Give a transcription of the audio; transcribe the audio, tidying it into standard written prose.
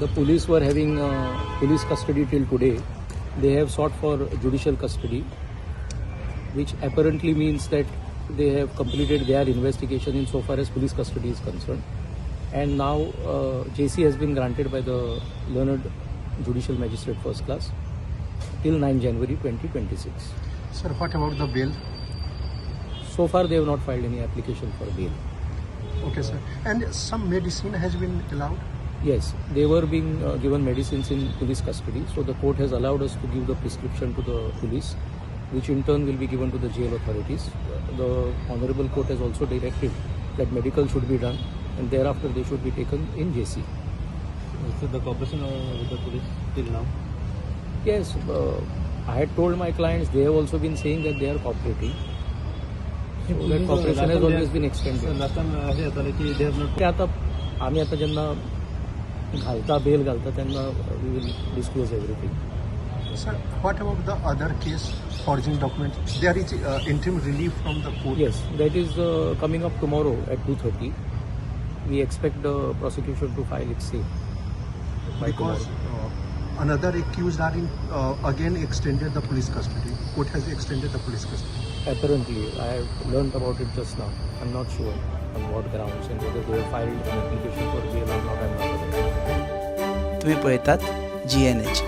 The police were having police custody till today. They have sought for judicial custody, which apparently means that they have completed their investigation insofar as police custody is concerned. And now JC has been granted by the learned Judicial Magistrate First Class till 9 January 2026. Sir, what about the bail? So far they have not filed any application for bail. Okay, sir. And some medicine has been allowed? Yes, they were being given medicines in police custody. So the court has allowed us to give the prescription to the police, which in turn will be given to the jail authorities. The Honorable Court has also directed that medical should be done and thereafter they should be taken in JC. So the cooperation with the police till now? Yes, I had told my clients, they have also been saying that they are cooperating. So that cooperation has always been extended. Last time असे झालं की they have not. ते आता आम्ही आता ज्यांना घालता bell घालता त्यांना we will disclose everything. Sir, what about the other case, forging documents? There is interim relief from the court. Yes, that is coming up tomorrow at 2:30. We expect the prosecution to file its say by Because tomorrow. another accused are in, again extended the police custody. Court has extended the police custody. Apparently, I have learnt about it just now. I'm not sure on what grounds and whether they have filed an application for bail or not. I'm not aware. तुम्ही पळतात GNH.